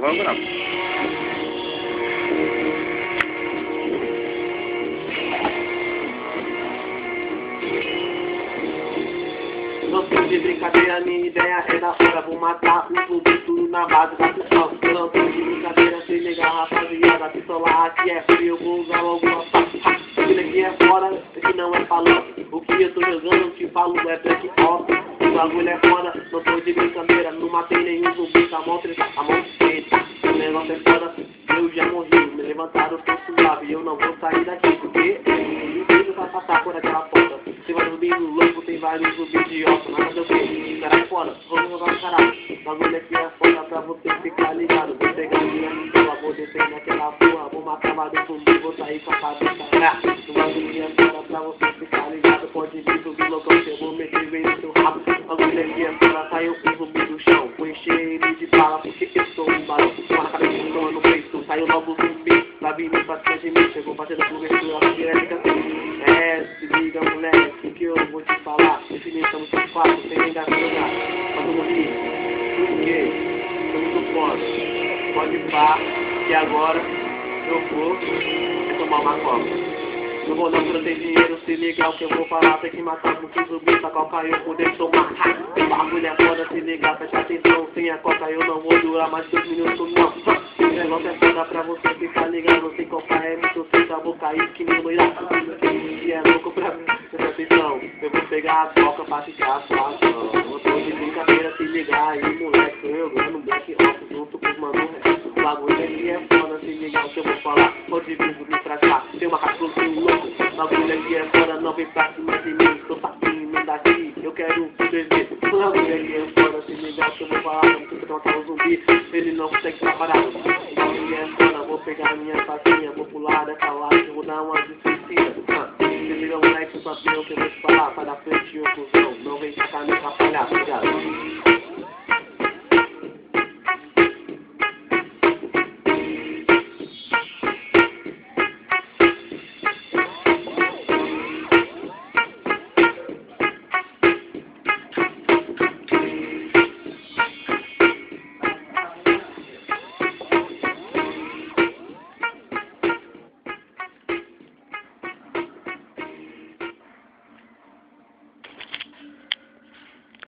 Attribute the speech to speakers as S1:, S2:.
S1: vamos gravar.
S2: Não tô de brincadeira, minha ideia é da hora. Vou matar o zumbi tudo na base da pistola. Eu não tô de brincadeira, se liga rapaziada. Pistola aqui é frio, eu vou usar logo uma faca. Aquilo aqui é fora, aqui não é falando. O que eu tô jogando, te falo é black ops. O bagulho é foda, não tô de brincadeira. Não matei nenhum zumbi, tá mão treta, a mão feita. O negócio é foda, eu já morri. Me levantaram, tô suave, eu não vou sair daqui. Porque ninguém vai passar por aquela porta. Tem vários zumbis loucos, tem vários zumbis idiotas. Mas fazer o quê? Cara é foda, vamos jogar no caralho. O bagulho aqui é foda pra você ficar ligado. Vou pegar minha pistola, vou descer naquela porra. Vou matar vários zumbis, vou sair com a cabeça. O bagulho é foda pra você ficar ligado. Pode vir zumbi loucão, eu vou meter bem no seu rabo. O bagulho aqui é foda, saiu um zumbi do chão. Vou encher ele de bala porque eu sou um barão. Uma na cabeça, uma no peito. Saiu logo o zumbi, vai vir pra cima de mim. Chegou fazendo cobertura, direto assim. Se liga moleque, que eu vou te falar. Definição muito fácil, sem nem dar pra jogar. Mas eu morri, por quê? Tô muito foda. Pode pá, que agora eu vou tomar uma copa. Não vou não ter dinheiro, se liga o que eu vou falar. Tem que matar muito zumbi, pra coca eu poder tomar. O bagulho é foda, se ligar, presta atenção. Sem a coca eu não vou durar mais 2 minutos não. O negócio é foda pra você ficar ligado. Sem coca é muito feita, vou cair que nem loira. E é louco pra mim, presta atenção. Eu vou pegar a coca pra ficar fácil. Eu tô de brincadeira, se ligar aí moleque. Tô jogando black ops junto com os manos. O bagulho aqui é foda, se ligar o que eu vou falar. Pode vir zumbi pra cá, tem uma cachorro louco. O bagulho aqui é foda, não vem pra cima de mim. Tô sapinho daqui, eu quero sobreviver. O bagulho aqui é foda, se ligar o que eu vou falar. Não precisa matar o zumbi, ele não consegue trabalhar. O bagulho é foda, vou pegar a minha faquinha. Vou pular dessa laje, vou dar uma descida. Se liga moleque, só tem o que eu vou te falar. Sai da frente, ô cuzão, não vem pra cá me atrapalhar, tá ligado?